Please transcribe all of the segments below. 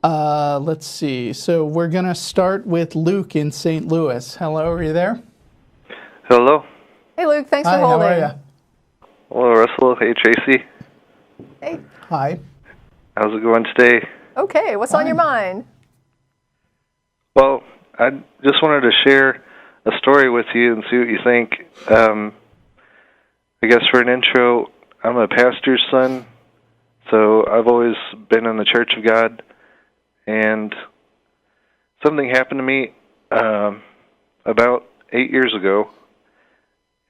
Let's see. So we're going to start with Luke in St. Louis. Hello, are you there? Hello. Hey, Luke. Thanks Hi, for holding. how are you? Hello, Russell. Hey, Tracy. Hey. Hi. How's it going today? Okay. What's on your mind? Well, I just wanted to share a story with you and see what you think. I guess for an intro, I'm a pastor's son, so I've always been in the Church of God, and something happened to me about 8 years ago,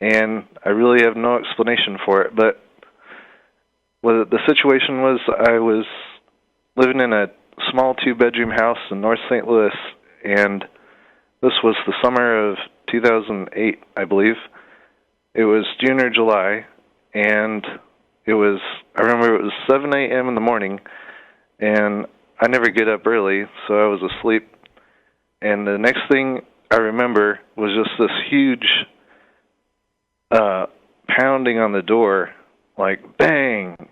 and I really have no explanation for it, but what the situation was, I was living in a small 2-bedroom house in North St. Louis, and this was the summer of 2008, I believe. It was June or July, and I remember it was 7 a.m. in the morning, and I never get up early, so I was asleep. And the next thing I remember was just this huge pounding on the door, like bang,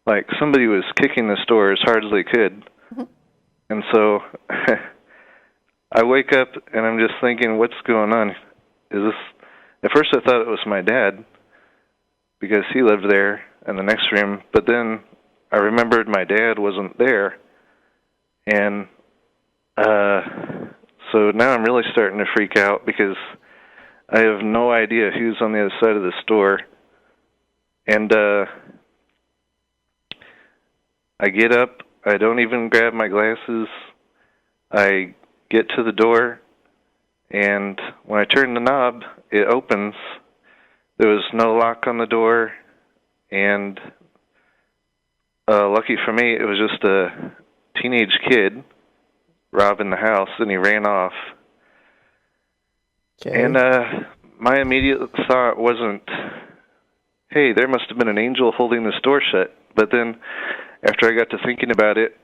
like somebody was kicking this door as hard as they could. Mm-hmm. And so I wake up and I'm just thinking, what's going on? At first I thought it was my dad because he lived there in the next room, but then I remembered my dad wasn't there. And so now I'm really starting to freak out because I have no idea who's on the other side of this door. And I get up, I don't even grab my glasses, I get to the door, and when I turn the knob, it opens. There was no lock on the door, and lucky for me, it was just a teenage kid robbing the house, and he ran off. Okay. And my immediate thought wasn't, hey, there must have been an angel holding this door shut. But then, after I got to thinking about it,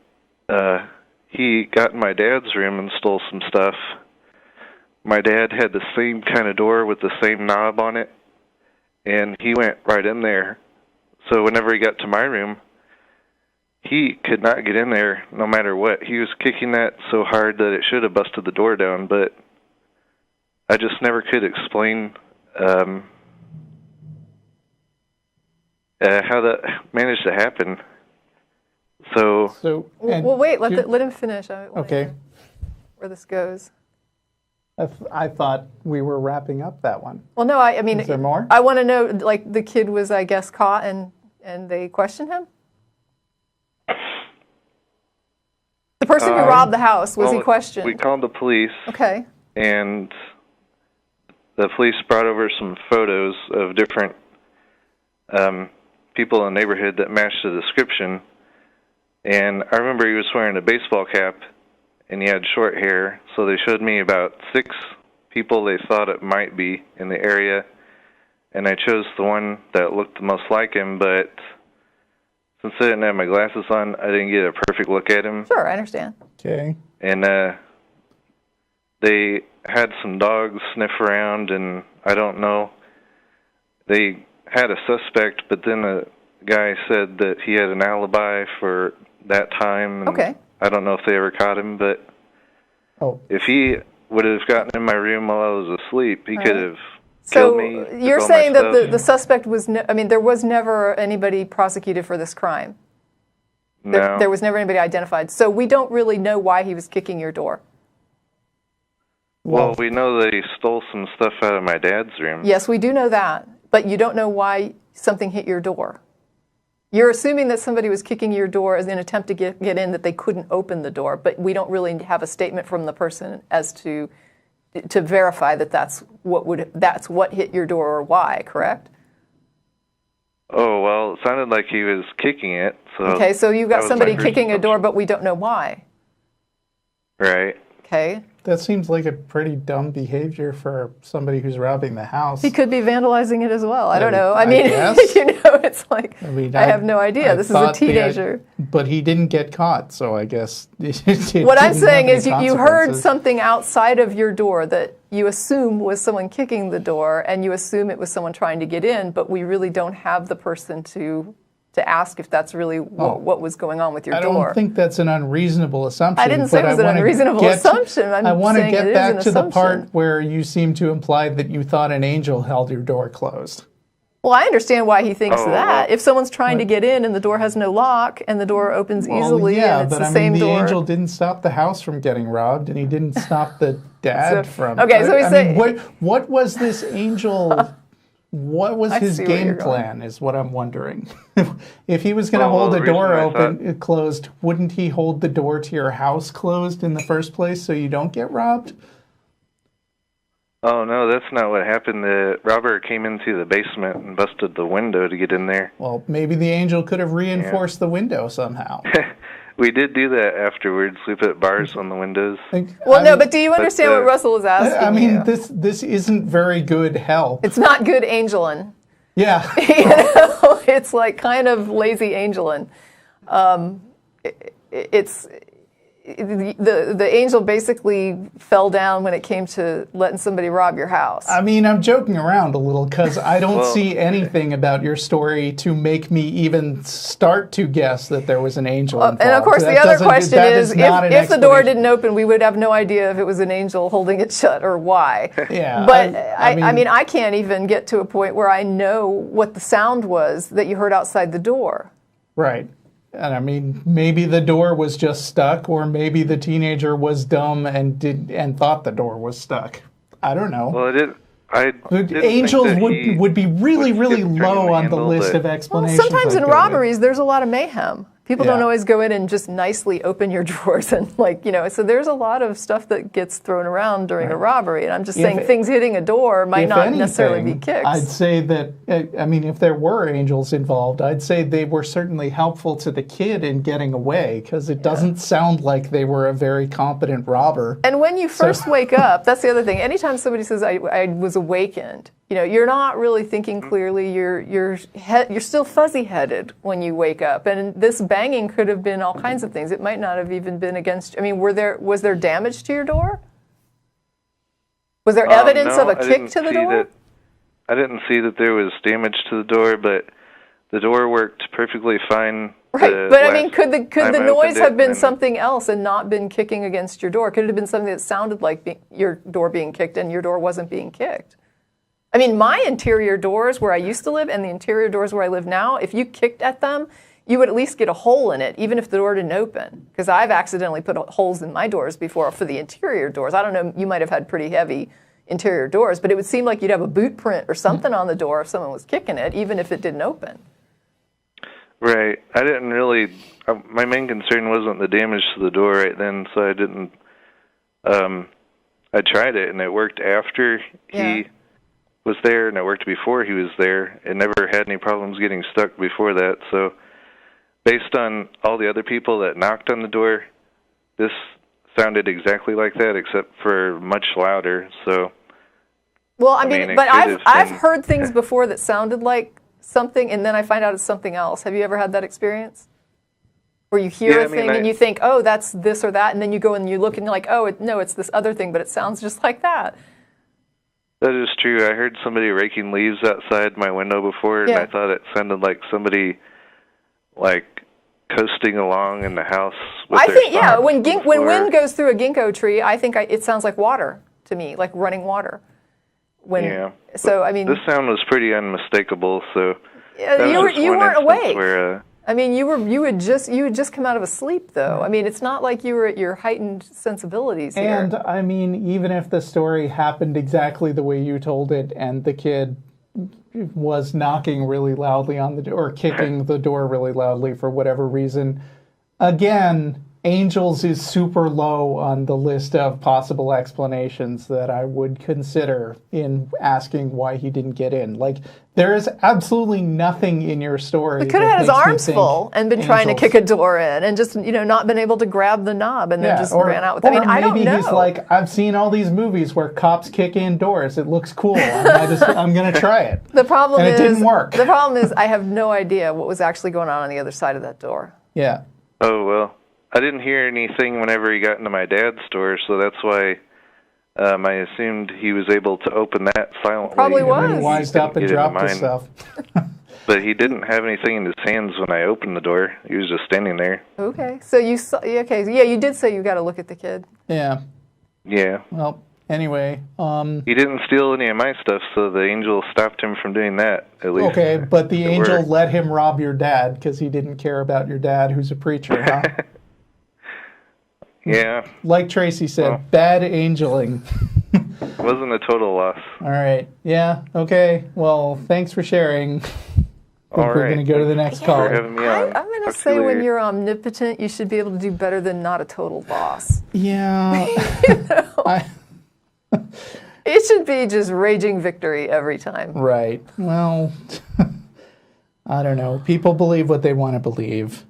he got in my dad's room and stole some stuff. My dad had the same kind of door with the same knob on it, and he went right in there. So whenever he got to my room, he could not get in there no matter what. He was kicking that so hard that it should have busted the door down, but I just never could explain how that managed to happen. So well, wait, let him finish. Okay. Where this goes. I thought we were wrapping up that one. Well, no, I mean, is there more? I want to know, like, the kid was, I guess, caught and they questioned him? The person who robbed the house, was he questioned? We called the police. Okay. And the police brought over some photos of different people in the neighborhood that matched the description. And I remember he was wearing a baseball cap, and he had short hair, so they showed me about 6 people they thought it might be in the area, and I chose the one that looked the most like him, but since I didn't have my glasses on, I didn't get a perfect look at him. Sure, I understand. Okay. And they had some dogs sniff around, and I don't know. They had a suspect, but then a guy said that he had an alibi for that time. And okay. I don't know if they ever caught him, but if he would have gotten in my room while I was asleep, he could have killed me. So you're saying that the suspect was, there was never anybody prosecuted for this crime? No. There was never anybody identified. So we don't really know why he was kicking your door. Well, we know that he stole some stuff out of my dad's room. Yes, we do know that, but you don't know why something hit your door. You're assuming that somebody was kicking your door as an attempt to get in, that they couldn't open the door, but we don't really have a statement from the person as to verify that that's what hit your door or why, correct? Oh, well, it sounded like he was kicking it. So okay, so you've got somebody kicking a door, but we don't know why. Right. Okay. That seems like a pretty dumb behavior for somebody who's robbing the house. He could be vandalizing it as well. I don't know. I mean, it's like, I have no idea. This is a teenager. But he didn't get caught, so I guess what I'm saying is you heard something outside of your door that you assume was someone kicking the door, and you assume it was someone trying to get in, but we really don't have the person to to ask if that's really what was going on with your door. I don't think that's an unreasonable assumption. I didn't say it was an unreasonable assumption. I want to get back to the part where you seem to imply that you thought an angel held your door closed. Well, I understand why he thinks that. If someone's trying to get in and the door has no lock and the door opens easily and it's the same door. The angel didn't stop the house from getting robbed, and he didn't stop the dad from... Okay, so we say... What was this angel... What was his game plan is what I'm wondering. If he was going to hold the door closed, wouldn't he hold the door to your house closed in the first place so you don't get robbed? Oh, no, that's not what happened. The robber came into the basement and busted the window to get in there. Well, maybe the angel could have reinforced the window somehow. We did do that afterwards. We put bars on the windows. But do you understand what Russell is asking? I mean, this isn't very good help. It's not good angeling. Yeah. It's like kind of lazy angeling. The angel basically fell down when it came to letting somebody rob your house. I mean, I'm joking around a little because I don't see anything about your story to make me even start to guess that there was an angel involved. And of course, the other question is, if the door didn't open, we would have no idea if it was an angel holding it shut or why. Yeah. But I mean, I can't even get to a point where I know what the sound was that you heard outside the door. Right. And I mean, maybe the door was just stuck, or maybe the teenager was dumb and thought the door was stuck. I don't know. Well, angels would be really low on the list of explanations. Well, sometimes in robberies, there's a lot of mayhem. People don't always go in and just nicely open your drawers and so there's a lot of stuff that gets thrown around during a robbery. And I'm just saying things hitting a door might not necessarily be kicks. I'd say that, I mean, if there were angels involved, I'd say they were certainly helpful to the kid in getting away because it doesn't sound like they were a very competent robber. And when you first wake up, that's the other thing. Anytime somebody says, I was awakened, you're not really thinking clearly. You're still fuzzy-headed when you wake up. And this banging could have been all kinds of things. It might not have even been against... I mean, was there damage to your door? Was there evidence of a kick to the door? I didn't see that there was damage to the door, but the door worked perfectly fine. Right, but I mean, could the noise have been something else and not been kicking against your door? Could it have been something that sounded like your door being kicked and your door wasn't being kicked? I mean, my interior doors where I used to live and the interior doors where I live now, if you kicked at them, you would at least get a hole in it, even if the door didn't open. Because I've accidentally put holes in my doors before for the interior doors. I don't know, you might have had pretty heavy interior doors, but it would seem like you'd have a boot print or something on the door if someone was kicking it, even if it didn't open. Right. I didn't really... my main concern wasn't the damage to the door right then, so I didn't... I tried it, and it worked after he was there, and it worked before he was there. It never had any problems getting stuck before that, so based on all the other people that knocked on the door, this sounded exactly like that, except for much louder, so... Well, I mean but I've heard things before that sounded like something, and then I find out it's something else. Have you ever had that experience? Where you hear a thing and you think, oh, that's this or that, and then you go and you look and you're like, oh, no, it's this other thing, but it sounds just like that. That is true. I heard somebody raking leaves outside my window before, and I thought it sounded like somebody, coasting along in the house with I think, when wind goes through a ginkgo tree, I think it sounds like water to me, like running water. So, I mean... This sound was pretty unmistakable, so... you weren't awake. I mean, you had just come out of a sleep, though. I mean, it's not like you were at your heightened sensibilities here. And, I mean, even if the story happened exactly the way you told it, and the kid was knocking really loudly on the door, or kicking the door really loudly for whatever reason, again, angels is super low on the list of possible explanations that I would consider in asking why he didn't get in. There is absolutely nothing in your story. He could have had his arms full and been trying to kick a door in and just, not been able to grab the knob and then just ran out with it. I mean, I don't know. Maybe he's like, I've seen all these movies where cops kick in doors. It looks cool. I'm going to try it. The problem is... it didn't work. The problem is I have no idea what was actually going on the other side of that door. Yeah. Oh, well. I didn't hear anything whenever he got into my dad's store, so that's why I assumed he was able to open that silently. Probably was. And then he wised up and dropped his stuff. But he didn't have anything in his hands when I opened the door. He was just standing there. Okay, so you saw. Okay, yeah, you did say you got to look at the kid. Yeah. Yeah. Well, anyway. He didn't steal any of my stuff, so the angel stopped him from doing that, at least. Okay, but the It angel worked. let him rob your dad because he didn't care about your dad, who's a preacher, huh? Yeah. Like Tracie said, Well. bad angeling. Wasn't a total loss. All right. Yeah. Okay. Well, thanks for sharing. All We're right. going to go to the next For call. having me on. I'm going to Talk to say you when later. you're omnipotent, you should be able to do better than not a total loss. Yeah. It should be just raging victory every time. Right. Well, I don't know. People believe what they want to believe.